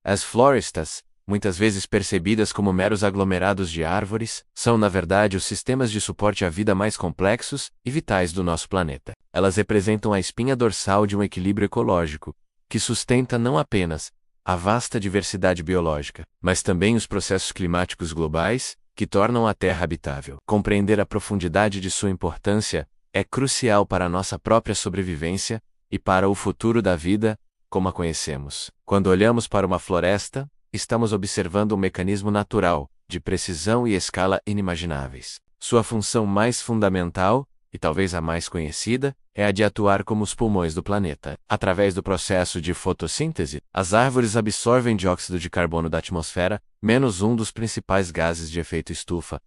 As florestas, muitas vezes percebidas como meros aglomerados de árvores, são na verdade os sistemas de suporte à vida mais complexos e vitais do nosso planeta. Elas representam a espinha dorsal de um equilíbrio ecológico, que sustenta não apenas a vasta diversidade biológica, mas também os processos climáticos globais, que tornam a Terra habitável. Compreender a profundidade de sua importância é crucial para a nossa própria sobrevivência e para o futuro da vida, como a conhecemos. Quando olhamos para uma floresta, estamos observando um mecanismo natural, de precisão e escala inimagináveis. Sua função mais fundamental, e talvez a mais conhecida, é a de atuar como os pulmões do planeta. Através do processo de fotossíntese, as árvores absorvem dióxido de carbono da atmosfera, menos um dos principais gases de efeito estufa,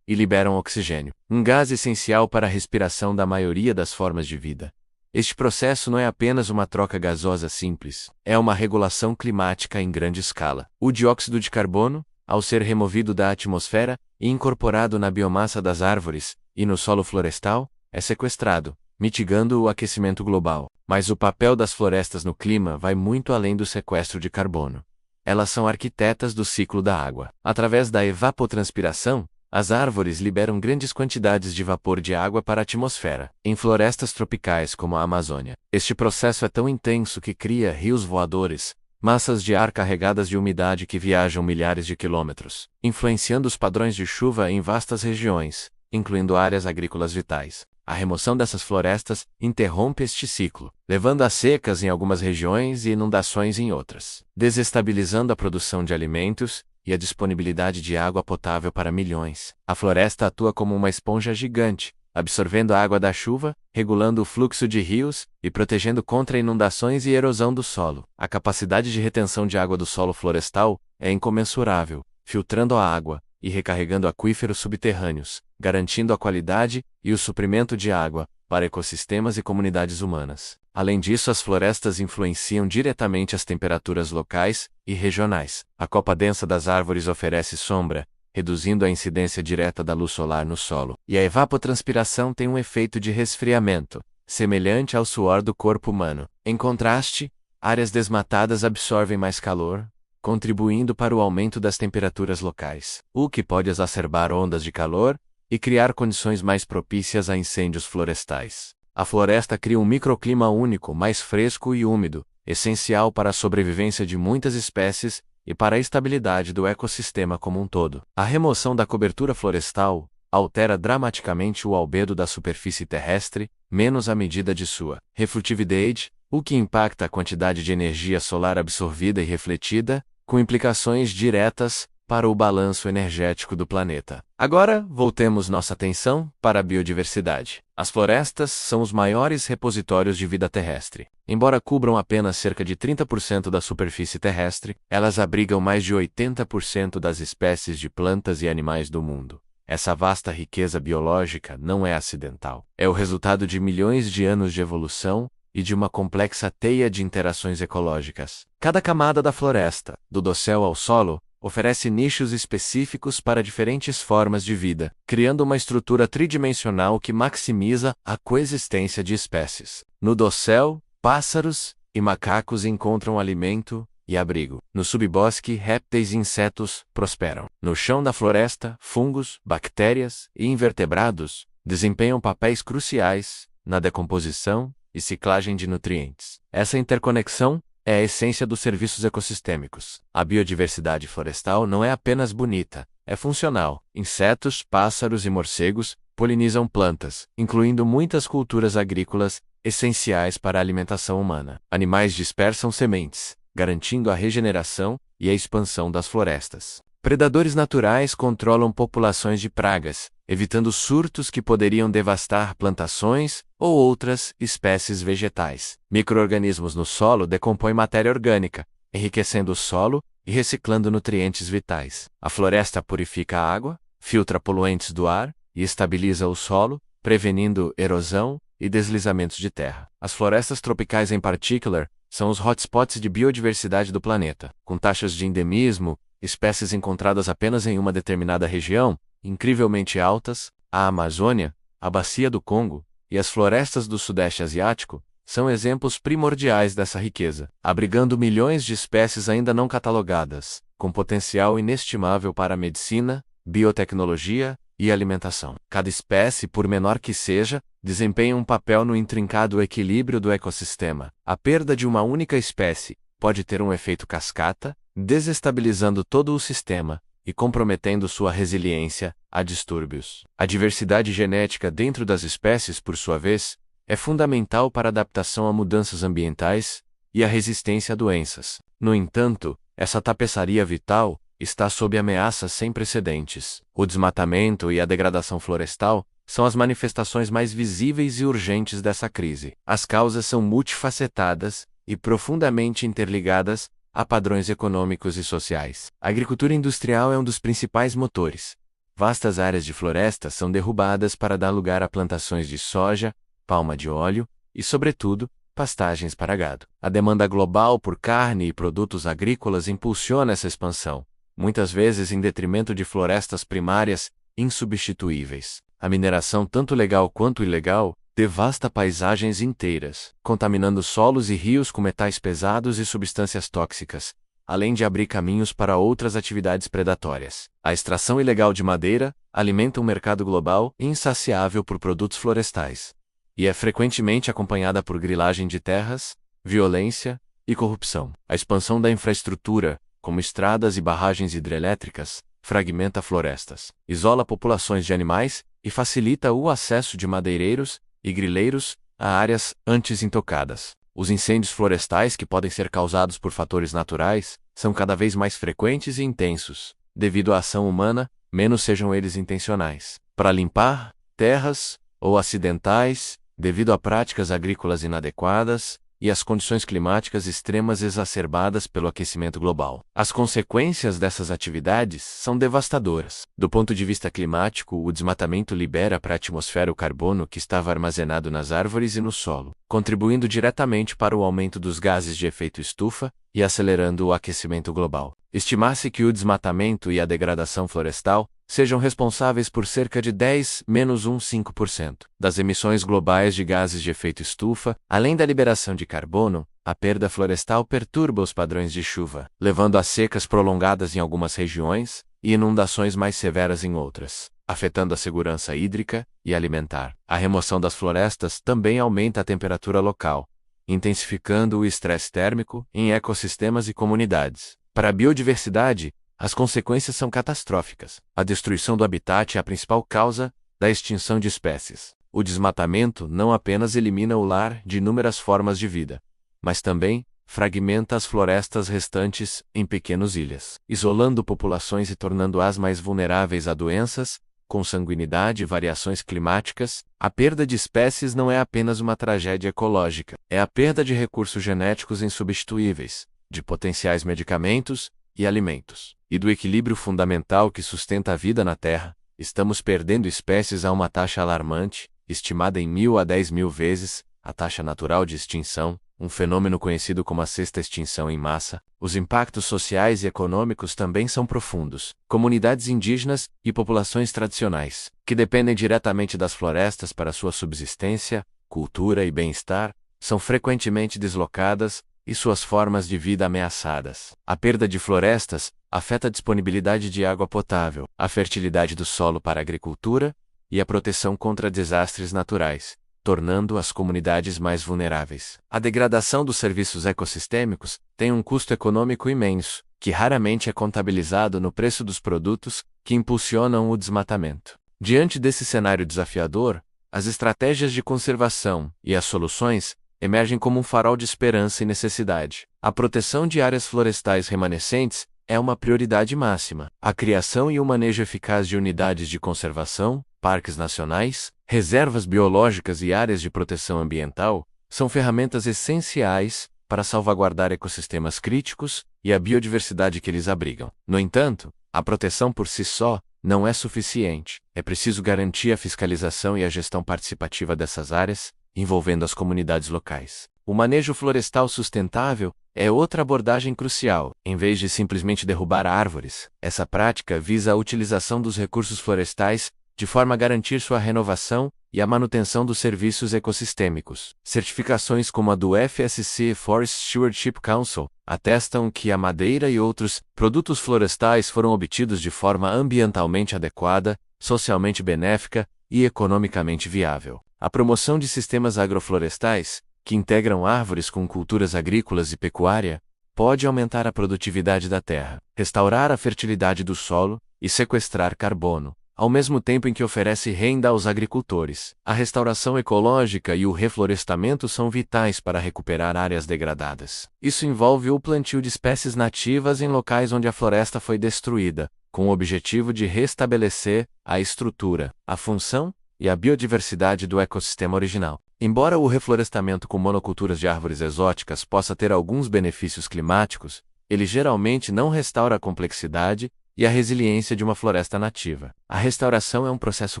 e liberam oxigênio, um gás essencial para a respiração da maioria das formas de vida. Este processo não é apenas uma troca gasosa simples, é uma regulação climática em grande escala. O dióxido de carbono, ao ser removido da atmosfera e incorporado na biomassa das árvores e no solo florestal, é sequestrado, mitigando o aquecimento global. Mas o papel das florestas no clima vai muito além do sequestro de carbono. Elas são arquitetas do ciclo da água. Através da evapotranspiração, as árvores liberam grandes quantidades de vapor de água para a atmosfera, em florestas tropicais como a Amazônia. Este processo é tão intenso que cria rios voadores, massas de ar carregadas de umidade que viajam milhares de quilômetros, influenciando os padrões de chuva em vastas regiões, incluindo áreas agrícolas vitais. A remoção dessas florestas interrompe este ciclo, levando a secas em algumas regiões e inundações em outras, desestabilizando a produção de alimentos e a disponibilidade de água potável para milhões. A floresta atua como uma esponja gigante, absorvendo a água da chuva, regulando o fluxo de rios e protegendo contra inundações e erosão do solo. A capacidade de retenção de água do solo florestal é incomensurável, filtrando a água e recarregando aquíferos subterrâneos, garantindo a qualidade e o suprimento de água para ecossistemas e comunidades humanas. Além disso, as florestas influenciam diretamente as temperaturas locais e regionais. A copa densa das árvores oferece sombra, reduzindo a incidência direta da luz solar no solo. E a evapotranspiração tem um efeito de resfriamento, semelhante ao suor do corpo humano. Em contraste, áreas desmatadas absorvem mais calor, contribuindo para o aumento das temperaturas locais, o que pode exacerbar ondas de calor e criar condições mais propícias a incêndios florestais. A floresta cria um microclima único, mais fresco e úmido, essencial para a sobrevivência de muitas espécies e para a estabilidade do ecossistema como um todo. A remoção da cobertura florestal altera dramaticamente o albedo da superfície terrestre, menos a medida de sua refletividade, o que impacta a quantidade de energia solar absorvida e refletida, com implicações diretas para o balanço energético do planeta. Agora, voltemos nossa atenção para a biodiversidade. As florestas são os maiores repositórios de vida terrestre. Embora cubram apenas cerca de 30% da superfície terrestre, elas abrigam mais de 80% das espécies de plantas e animais do mundo. Essa vasta riqueza biológica não é acidental. É o resultado de milhões de anos de evolução e de uma complexa teia de interações ecológicas. Cada camada da floresta, do dossel ao solo, oferece nichos específicos para diferentes formas de vida, criando uma estrutura tridimensional que maximiza a coexistência de espécies. No dossel, pássaros e macacos encontram alimento e abrigo. No subbosque, répteis e insetos prosperam. No chão da floresta, fungos, bactérias e invertebrados desempenham papéis cruciais na decomposição e ciclagem de nutrientes. Essa interconexão é a essência dos serviços ecossistêmicos. A biodiversidade florestal não é apenas bonita, é funcional. Insetos, pássaros e morcegos polinizam plantas, incluindo muitas culturas agrícolas essenciais para a alimentação humana. Animais dispersam sementes, garantindo a regeneração e a expansão das florestas. Predadores naturais controlam populações de pragas, evitando surtos que poderiam devastar plantações ou outras espécies vegetais. Micro-organismos no solo decompõem matéria orgânica, enriquecendo o solo e reciclando nutrientes vitais. A floresta purifica a água, filtra poluentes do ar e estabiliza o solo, prevenindo erosão e deslizamentos de terra. As florestas tropicais em particular são os hotspots de biodiversidade do planeta, com taxas de endemismo, espécies encontradas apenas em uma determinada região, incrivelmente altas. A Amazônia, a Bacia do Congo e as florestas do Sudeste Asiático são exemplos primordiais dessa riqueza, abrigando milhões de espécies ainda não catalogadas, com potencial inestimável para a medicina, biotecnologia e alimentação. Cada espécie, por menor que seja, desempenha um papel no intrincado equilíbrio do ecossistema. A perda de uma única espécie pode ter um efeito cascata, desestabilizando todo o sistema e comprometendo sua resiliência a distúrbios. A diversidade genética dentro das espécies, por sua vez, é fundamental para a adaptação a mudanças ambientais e a resistência a doenças. No entanto, essa tapeçaria vital está sob ameaças sem precedentes. O desmatamento e a degradação florestal são as manifestações mais visíveis e urgentes dessa crise. As causas são multifacetadas e profundamente interligadas a padrões econômicos e sociais. A agricultura industrial é um dos principais motores. Vastas áreas de floresta são derrubadas para dar lugar a plantações de soja, palma de óleo e, sobretudo, pastagens para gado. A demanda global por carne e produtos agrícolas impulsiona essa expansão, muitas vezes em detrimento de florestas primárias insubstituíveis. A mineração, tanto legal quanto ilegal, devasta paisagens inteiras, contaminando solos e rios com metais pesados e substâncias tóxicas, além de abrir caminhos para outras atividades predatórias. A extração ilegal de madeira alimenta um mercado global insaciável por produtos florestais, e é frequentemente acompanhada por grilagem de terras, violência e corrupção. A expansão da infraestrutura, como estradas e barragens hidrelétricas, fragmenta florestas, isola populações de animais e facilita o acesso de madeireiros e grileiros a áreas antes intocadas. Os incêndios florestais, que podem ser causados por fatores naturais, são cada vez mais frequentes e intensos, devido à ação humana, menos sejam eles intencionais. Para limpar terras ou acidentais, devido a práticas agrícolas inadequadas e às condições climáticas extremas exacerbadas pelo aquecimento global. As consequências dessas atividades são devastadoras. Do ponto de vista climático, o desmatamento libera para a atmosfera o carbono que estava armazenado nas árvores e no solo, contribuindo diretamente para o aumento dos gases de efeito estufa e acelerando o aquecimento global. Estima-se que o desmatamento e a degradação florestal sejam responsáveis por cerca de 10-15% das emissões globais de gases de efeito estufa. Além da liberação de carbono, a perda florestal perturba os padrões de chuva, levando a secas prolongadas em algumas regiões e inundações mais severas em outras, afetando a segurança hídrica e alimentar. A remoção das florestas também aumenta a temperatura local, intensificando o estresse térmico em ecossistemas e comunidades. Para a biodiversidade, as consequências são catastróficas. A destruição do habitat é a principal causa da extinção de espécies. O desmatamento não apenas elimina o lar de inúmeras formas de vida, mas também fragmenta as florestas restantes em pequenas ilhas, isolando populações e tornando-as mais vulneráveis a doenças, consanguinidade e variações climáticas. A perda de espécies não é apenas uma tragédia ecológica, é a perda de recursos genéticos insubstituíveis, de potenciais medicamentos e alimentos, e do equilíbrio fundamental que sustenta a vida na Terra. Estamos perdendo espécies a uma taxa alarmante, estimada em 1.000 a 10.000 vezes a taxa natural de extinção, um fenômeno conhecido como a sexta extinção em massa. Os impactos sociais e econômicos também são profundos. Comunidades indígenas e populações tradicionais, que dependem diretamente das florestas para sua subsistência, cultura e bem-estar, são frequentemente deslocadas e suas formas de vida ameaçadas. A perda de florestas afeta a disponibilidade de água potável, a fertilidade do solo para a agricultura e a proteção contra desastres naturais, tornando as comunidades mais vulneráveis. A degradação dos serviços ecossistêmicos tem um custo econômico imenso, que raramente é contabilizado no preço dos produtos que impulsionam o desmatamento. Diante desse cenário desafiador, as estratégias de conservação e as soluções emergem como um farol de esperança e necessidade. A proteção de áreas florestais remanescentes é uma prioridade máxima. A criação e o manejo eficaz de unidades de conservação, parques nacionais, reservas biológicas e áreas de proteção ambiental são ferramentas essenciais para salvaguardar ecossistemas críticos e a biodiversidade que eles abrigam. No entanto, a proteção por si só não é suficiente. É preciso garantir a fiscalização e a gestão participativa dessas áreas, envolvendo as comunidades locais. O manejo florestal sustentável é outra abordagem crucial. Em vez de simplesmente derrubar árvores, essa prática visa a utilização dos recursos florestais de forma a garantir sua renovação e a manutenção dos serviços ecossistêmicos. Certificações como a do FSC Forest Stewardship Council atestam que a madeira e outros produtos florestais foram obtidos de forma ambientalmente adequada, socialmente benéfica e economicamente viável. A promoção de sistemas agroflorestais, que integram árvores com culturas agrícolas e pecuária, pode aumentar a produtividade da terra, restaurar a fertilidade do solo e sequestrar carbono, ao mesmo tempo em que oferece renda aos agricultores. A restauração ecológica e o reflorestamento são vitais para recuperar áreas degradadas. Isso envolve o plantio de espécies nativas em locais onde a floresta foi destruída, com o objetivo de restabelecer a estrutura, a função e a biodiversidade do ecossistema original. Embora o reflorestamento com monoculturas de árvores exóticas possa ter alguns benefícios climáticos, ele geralmente não restaura a complexidade e a resiliência de uma floresta nativa. A restauração é um processo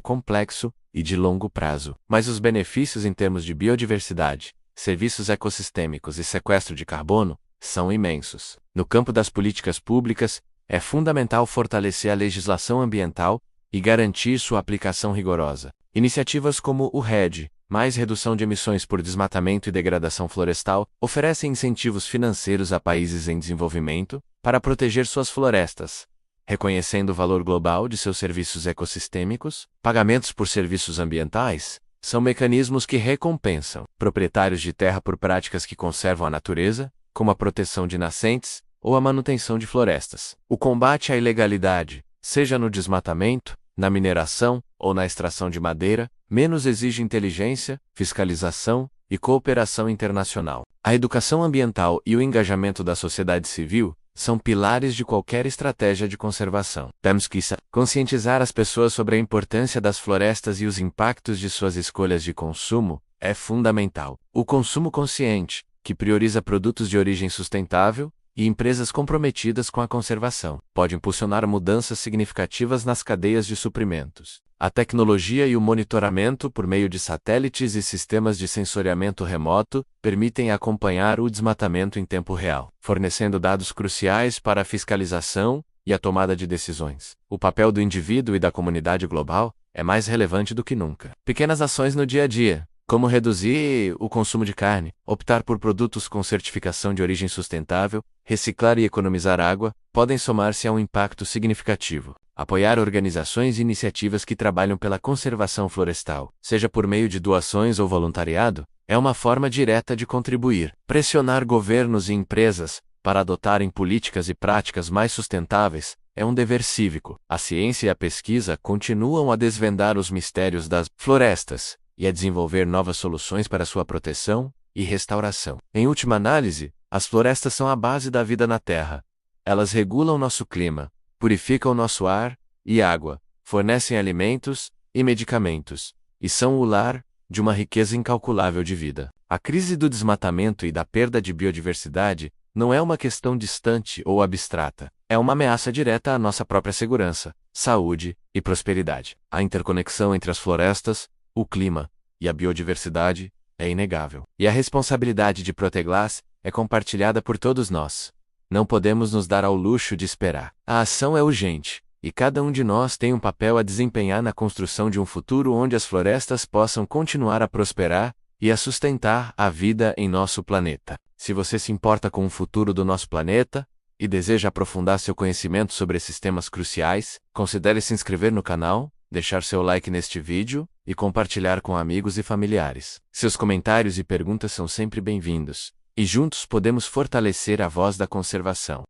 complexo e de longo prazo, mas os benefícios em termos de biodiversidade, serviços ecossistêmicos e sequestro de carbono são imensos. No campo das políticas públicas, é fundamental fortalecer a legislação ambiental e garantir sua aplicação rigorosa. Iniciativas como o REDD, mais redução de emissões por desmatamento e degradação florestal, oferecem incentivos financeiros a países em desenvolvimento para proteger suas florestas, reconhecendo o valor global de seus serviços ecossistêmicos. Pagamentos por serviços ambientais são mecanismos que recompensam proprietários de terra por práticas que conservam a natureza, como a proteção de nascentes ou a manutenção de florestas. O combate à ilegalidade, seja no desmatamento, na mineração ou na extração de madeira, menos exige inteligência, fiscalização e cooperação internacional. A educação ambiental e o engajamento da sociedade civil são pilares de qualquer estratégia de conservação. Temos que conscientizar as pessoas sobre a importância das florestas e os impactos de suas escolhas de consumo é fundamental. O consumo consciente, que prioriza produtos de origem sustentável, e empresas comprometidas com a conservação, pode impulsionar mudanças significativas nas cadeias de suprimentos. A tecnologia e o monitoramento por meio de satélites e sistemas de sensoriamento remoto permitem acompanhar o desmatamento em tempo real, fornecendo dados cruciais para a fiscalização e a tomada de decisões. O papel do indivíduo e da comunidade global é mais relevante do que nunca. Pequenas ações no dia a dia, como reduzir o consumo de carne, optar por produtos com certificação de origem sustentável, reciclar e economizar água, podem somar-se a um impacto significativo. Apoiar organizações e iniciativas que trabalham pela conservação florestal, seja por meio de doações ou voluntariado, é uma forma direta de contribuir. Pressionar governos e empresas para adotarem políticas e práticas mais sustentáveis é um dever cívico. A ciência e a pesquisa continuam a desvendar os mistérios das florestas e a desenvolver novas soluções para sua proteção e restauração. Em última análise, as florestas são a base da vida na Terra. Elas regulam nosso clima, purificam nosso ar e água, fornecem alimentos e medicamentos, e são o lar de uma riqueza incalculável de vida. A crise do desmatamento e da perda de biodiversidade não é uma questão distante ou abstrata. É uma ameaça direta à nossa própria segurança, saúde e prosperidade. A interconexão entre as florestas, o clima e a biodiversidade é inegável. E a responsabilidade de protegê-las é compartilhada por todos nós. Não podemos nos dar ao luxo de esperar. A ação é urgente, e cada um de nós tem um papel a desempenhar na construção de um futuro onde as florestas possam continuar a prosperar e a sustentar a vida em nosso planeta. Se você se importa com o futuro do nosso planeta e deseja aprofundar seu conhecimento sobre esses temas cruciais, considere se inscrever no canal, deixar seu like neste vídeo e compartilhar com amigos e familiares. Seus comentários e perguntas são sempre bem-vindos, e juntos podemos fortalecer a voz da conservação.